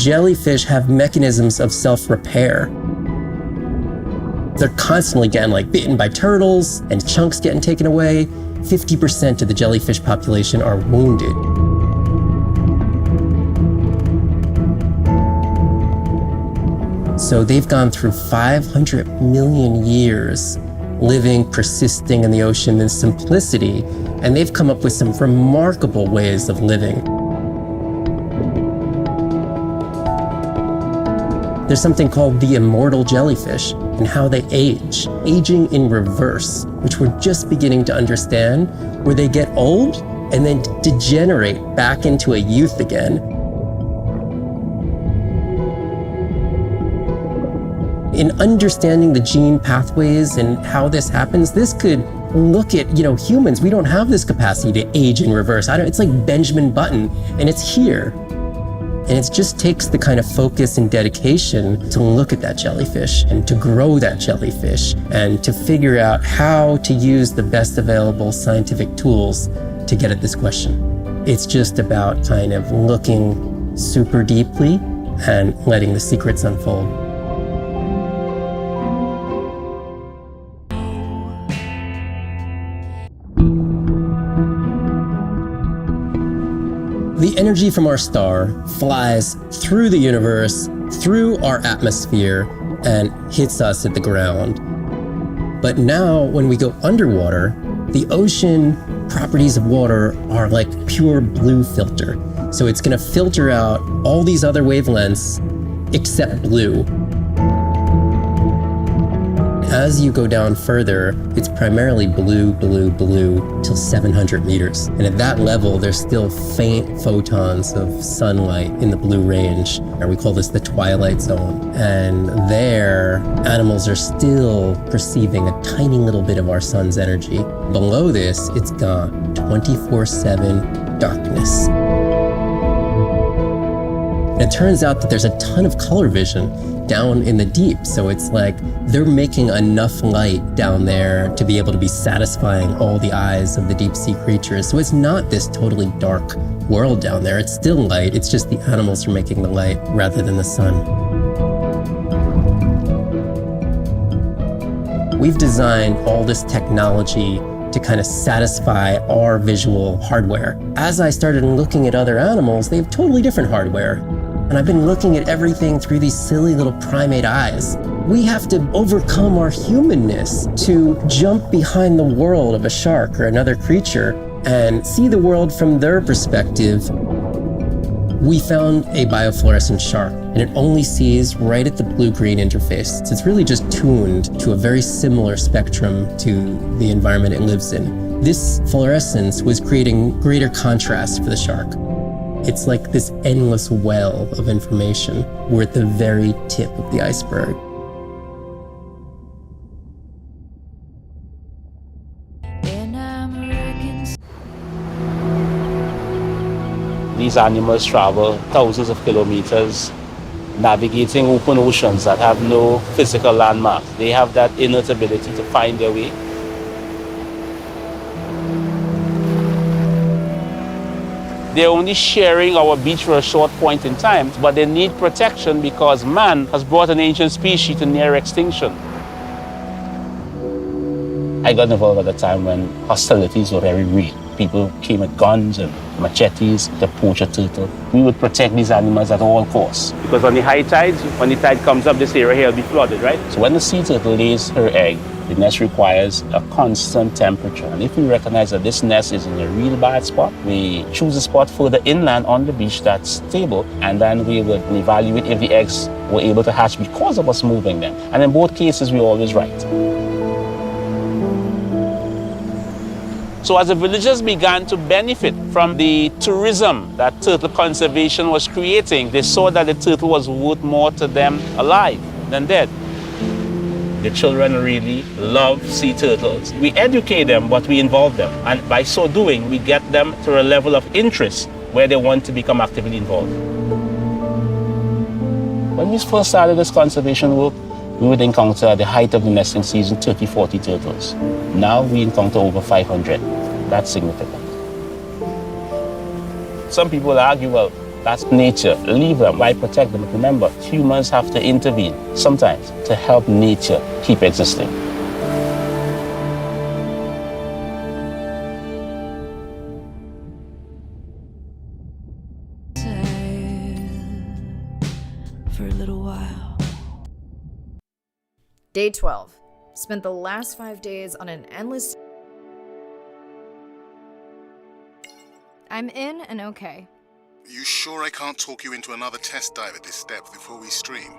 jellyfish have mechanisms of self-repair. They're constantly getting bitten by turtles and chunks getting taken away. 50% of the jellyfish population are wounded. So they've gone through 500 million years living, persisting in the ocean in simplicity, and they've come up with some remarkable ways of living. There's something called the immortal jellyfish and how they age, aging in reverse, which we're just beginning to understand, where they get old and then degenerate back into a youth again. In understanding the gene pathways and how this happens, this could look at, humans. We don't have this capacity to age in reverse. It's like Benjamin Button, and it's here. And it just takes the kind of focus and dedication to look at that jellyfish and to grow that jellyfish and to figure out how to use the best available scientific tools to get at this question. It's just about kind of looking super deeply and letting the secrets unfold. The energy from our star flies through the universe, through our atmosphere, and hits us at the ground. But now, when we go underwater, the ocean properties of water are like pure blue filter. So it's going to filter out all these other wavelengths except blue. As you go down further, it's primarily blue, blue, blue till 700 meters. And at that level, there's still faint photons of sunlight in the blue range. And we call this the twilight zone. And there, animals are still perceiving a tiny little bit of our sun's energy. Below this, it's gone. 24/7 darkness. And it turns out that there's a ton of color vision down in the deep. So it's like they're making enough light down there to be able to be satisfying all the eyes of the deep sea creatures. So it's not this totally dark world down there. It's still light. It's just the animals are making the light rather than the sun. We've designed all this technology to kind of satisfy our visual hardware. As I started looking at other animals, they have totally different hardware. And I've been looking at everything through these silly little primate eyes. We have to overcome our humanness to jump behind the world of a shark or another creature and see the world from their perspective. We found a biofluorescent shark, and it only sees right at the blue-green interface. So it's really just tuned to a very similar spectrum to the environment it lives in. This fluorescence was creating greater contrast for the shark. It's like this endless well of information. We're at the very tip of the iceberg. These animals travel thousands of kilometers, navigating open oceans that have no physical landmarks. They have that innate ability to find their way. They're only sharing our beach for a short point in time, but they need protection because man has brought an ancient species to near extinction. I got involved at a time when hostilities were very real. People came with guns and machetes to poach a turtle. We would protect these animals at all costs. Because on the high tides, when the tide comes up, this area here will be flooded, right? So when the sea turtle lays her egg, the nest requires a constant temperature. And if we recognize that this nest is in a real bad spot, we choose a spot further inland on the beach that's stable, and then we would evaluate if the eggs were able to hatch because of us moving them. And in both cases, we're always right. So as the villagers began to benefit from the tourism that turtle conservation was creating, they saw that the turtle was worth more to them alive than dead. The children really love sea turtles. We educate them, but we involve them. And by so doing, we get them to a level of interest where they want to become actively involved. When we first started this conservation work, we would encounter at the height of the nesting season 30, 40 turtles. Now we encounter over 500. That's significant. Some people argue, well, That's nature. Leave them. Why protect them? Remember, humans have to intervene sometimes to help nature keep existing. For a little while. Day 12. Spent the last 5 days on an endless... I'm in and okay. You sure I can't talk you into another test dive at this depth before we stream?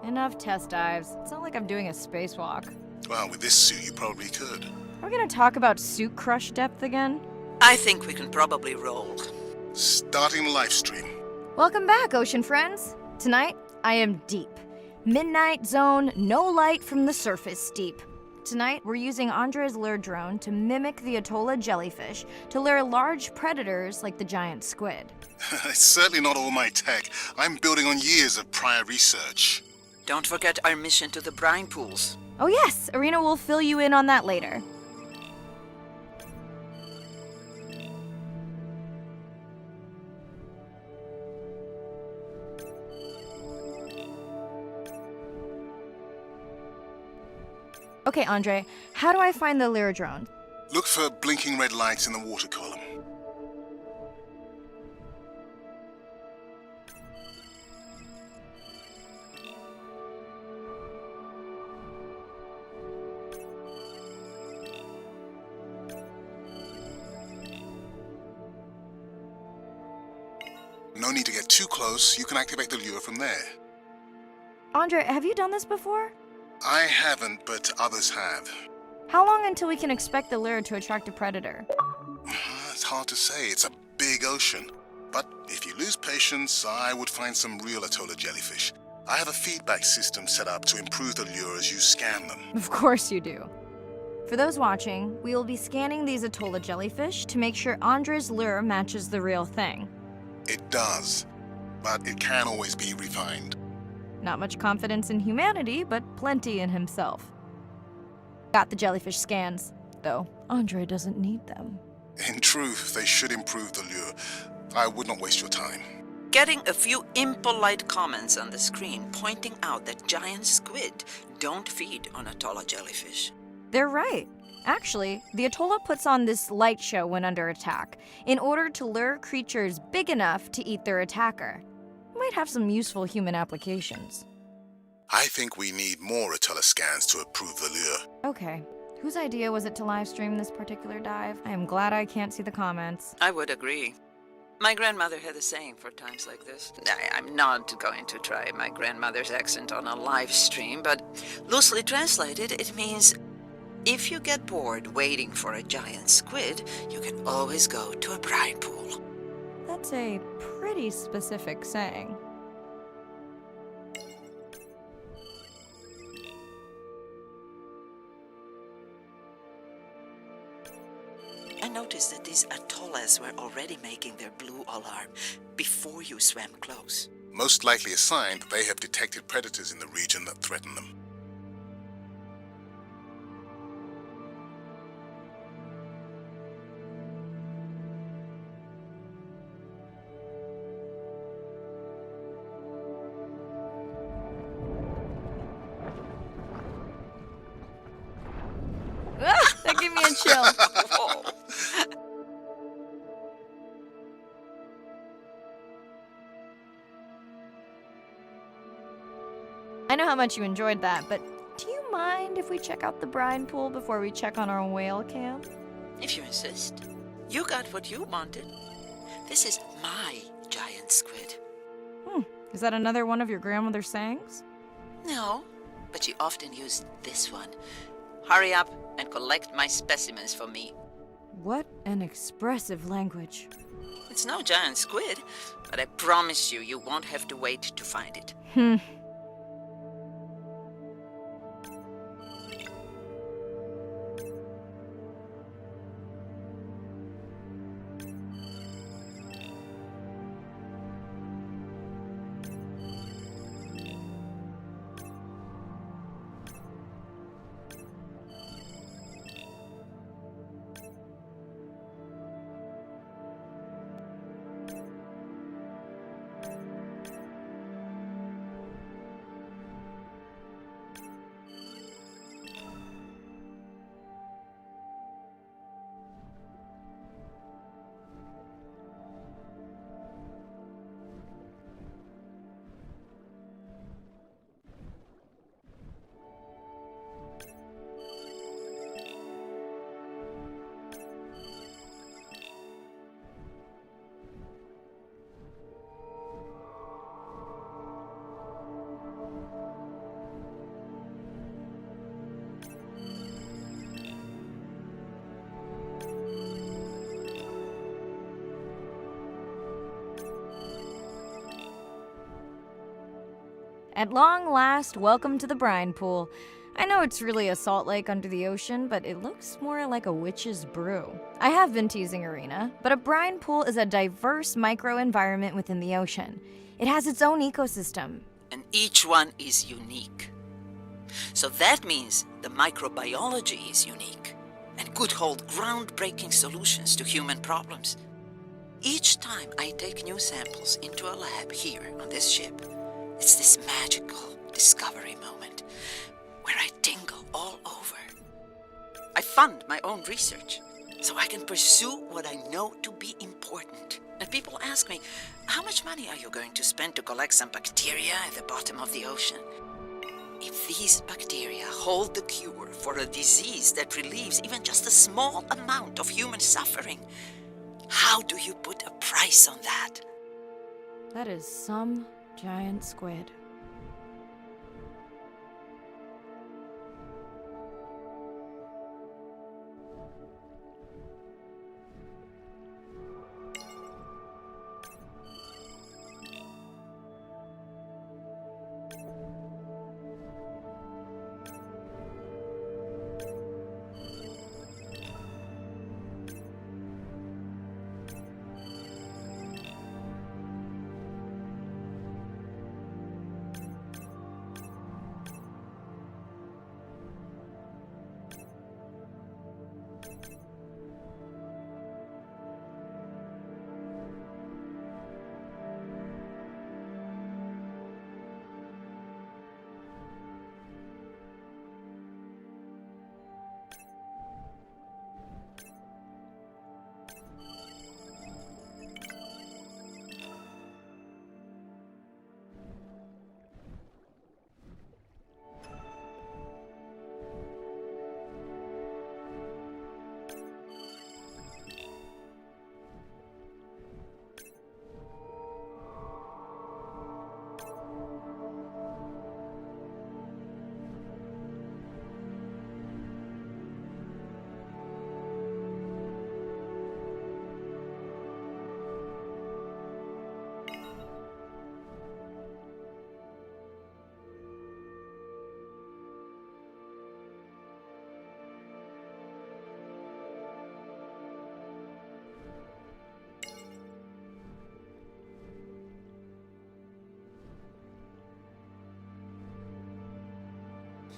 Enough test dives. It's not like I'm doing a spacewalk. Well, with this suit, you probably could. Are we gonna talk about suit crush depth again? I think we can probably roll. Starting the live stream. Welcome back, ocean friends. Tonight, I am deep. Midnight zone, no light from the surface deep. Tonight, we're using Andre's lure drone to mimic the Atolla jellyfish to lure large predators like the giant squid. It's certainly not all my tech. I'm building on years of prior research. Don't forget our mission to the brine pools. Oh yes, Arena will fill you in on that later. Okay, Andre, how do I find the lure drone? Look for blinking red lights in the water column. No need to get too close. You can activate the lure from there. Andre, have you done this before? I haven't, but others have. How long until we can expect the lure to attract a predator? It's hard to say. It's a big ocean. But if you lose patience, I would find some real Atolla jellyfish. I have a feedback system set up to improve the lure as you scan them. Of course you do. For those watching, we will be scanning these Atolla jellyfish to make sure Andre's lure matches the real thing. It does, but it can always be refined. Not much confidence in humanity, but plenty in himself. Got the jellyfish scans, though Andre doesn't need them. In truth, they should improve the lure. I would not waste your time. Getting a few impolite comments on the screen pointing out that giant squid don't feed on Atolla jellyfish. They're right. Actually, the Atolla puts on this light show when under attack, in order to lure creatures big enough to eat their attacker. Might have some useful human applications. I think we need more Atolla scans to approve the lure. Okay. Whose idea was it to live stream this particular dive? I am glad I can't see the comments. I would agree. My grandmother had a saying for times like this. I'm not going to try my grandmother's accent on a live stream, but loosely translated, it means if you get bored waiting for a giant squid, you can always go to a brine pool. That's a pretty specific saying. I noticed that these Atollas were already making their blue alarm before you swam close. Most likely a sign that they have detected predators in the region that threaten them. That gave me a chill. Whoa. I know how much you enjoyed that, but do you mind if we check out the brine pool before we check on our whale camp? If you insist. You got what you wanted. This is my giant squid. Is that another one of your grandmother's sayings? No, but she often used this one. Hurry up and collect my specimens for me. What an expressive language. It's no giant squid, but I promise you, you won't have to wait to find it. At long last, welcome to the brine pool. I know it's really a salt lake under the ocean, but it looks more like a witch's brew. I have been teasing Arena, but a brine pool is a diverse microenvironment within the ocean. It has its own ecosystem. And each one is unique. So that means the microbiology is unique and could hold groundbreaking solutions to human problems. Each time I take new samples into a lab here on this ship, it's this magical discovery moment where I tingle all over. I fund my own research so I can pursue what I know to be important. And people ask me, how much money are you going to spend to collect some bacteria at the bottom of the ocean? If these bacteria hold the cure for a disease that relieves even just a small amount of human suffering, how do you put a price on that? That is some giant squid.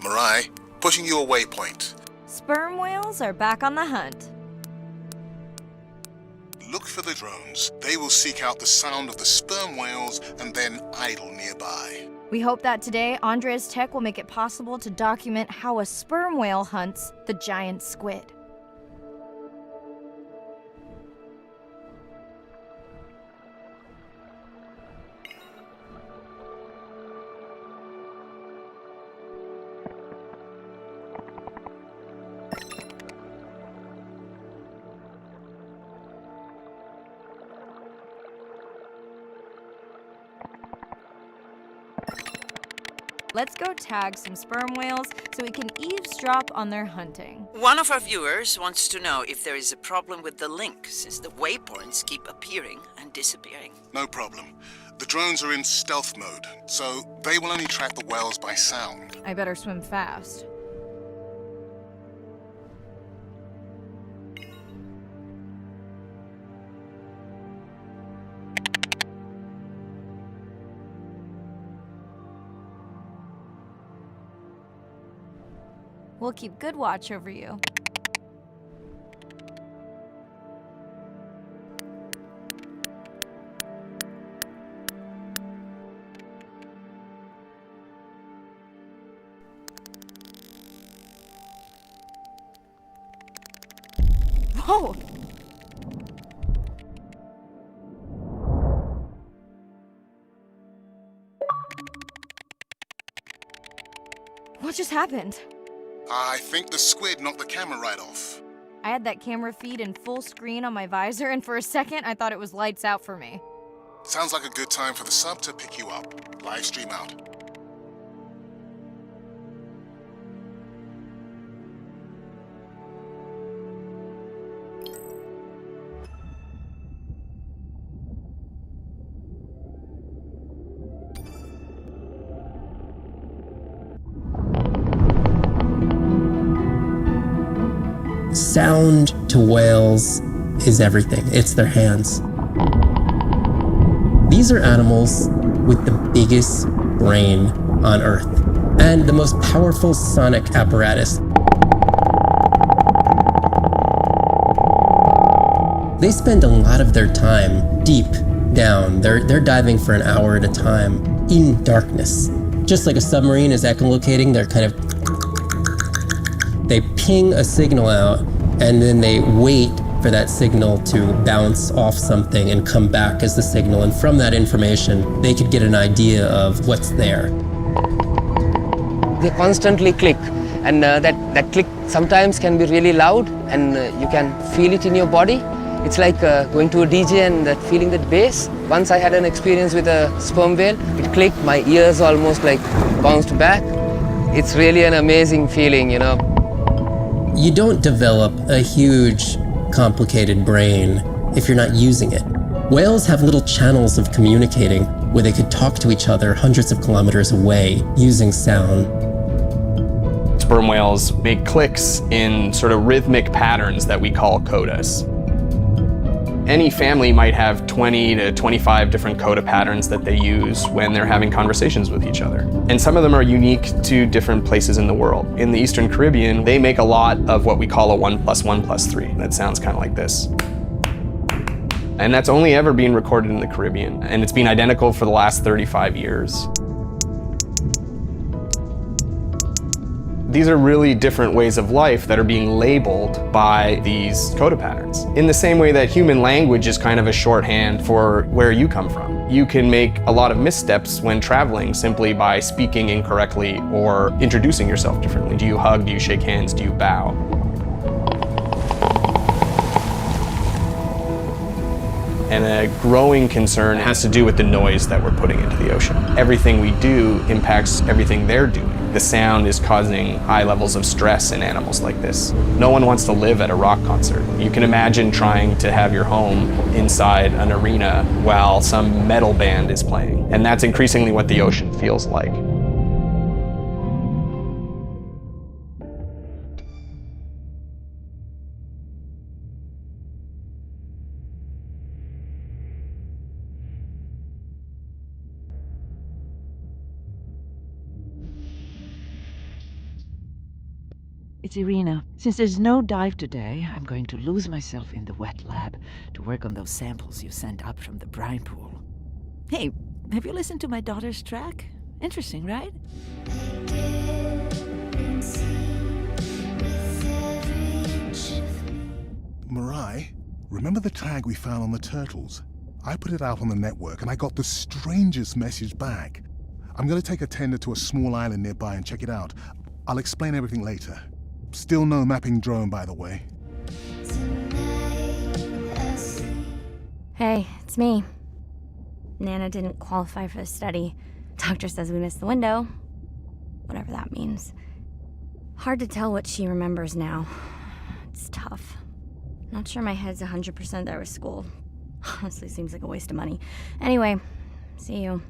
Mirai, pushing you a waypoint. Sperm whales are back on the hunt. Look for the drones. They will seek out the sound of the sperm whales and then idle nearby. We hope that today, Andrea's tech will make it possible to document how a sperm whale hunts the giant squid. Let's go tag some sperm whales so we can eavesdrop on their hunting. One of our viewers wants to know if there is a problem with the link, since the waypoints keep appearing and disappearing. No problem. The drones are in stealth mode, so they will only track the whales by sound. I better swim fast. We'll keep good watch over you. Whoa! What just happened? I think the squid knocked the camera right off. I had that camera feed in full screen on my visor, and for a second, I thought it was lights out for me. Sounds like a good time for the sub to pick you up. Live stream out. Sound to whales is everything. It's their hands. These are animals with the biggest brain on Earth and the most powerful sonic apparatus. They spend a lot of their time deep down. They're diving for an hour at a time in darkness. Just like a submarine is echolocating, they ping a signal out and then they wait for that signal to bounce off something and come back as the signal. And from that information, they could get an idea of what's there. They constantly click, and that click sometimes can be really loud, and you can feel it in your body. It's like going to a DJ and feeling that bass. Once I had an experience with a sperm whale, it clicked, my ears almost like bounced back. It's really an amazing feeling, you know. You don't develop a huge, complicated brain if you're not using it. Whales have little channels of communicating where they could talk to each other hundreds of kilometers away using sound. Sperm whales make clicks in sort of rhythmic patterns that we call codas. Any family might have 20 to 25 different coda patterns that they use when they're having conversations with each other. And some of them are unique to different places in the world. In the Eastern Caribbean, they make a lot of what we call a 1 + 1 + 3. That sounds kind of like this. And that's only ever been recorded in the Caribbean. And it's been identical for the last 35 years. These are really different ways of life that are being labeled by these coda patterns. In the same way that human language is kind of a shorthand for where you come from. You can make a lot of missteps when traveling simply by speaking incorrectly or introducing yourself differently. Do you hug? Do you shake hands? Do you bow? And a growing concern has to do with the noise that we're putting into the ocean. Everything we do impacts everything they're doing. The sound is causing high levels of stress in animals like this. No one wants to live at a rock concert. You can imagine trying to have your home inside an arena while some metal band is playing. And that's increasingly what the ocean feels like. It's Irina. Since there's no dive today, I'm going to lose myself in the wet lab to work on those samples you sent up from the brine pool. Hey, have you listened to my daughter's track? Interesting, right? Mirai, remember the tag we found on the turtles? I put it out on the network and I got the strangest message back. I'm going to take a tender to a small island nearby and check it out. I'll explain everything later. Still no mapping drone, by the way. Hey, it's me. Nana didn't qualify for the study. Doctor says we missed the window. Whatever that means. Hard to tell what she remembers now. It's tough. Not sure my head's 100% there with school. Honestly, seems like a waste of money. Anyway, see you.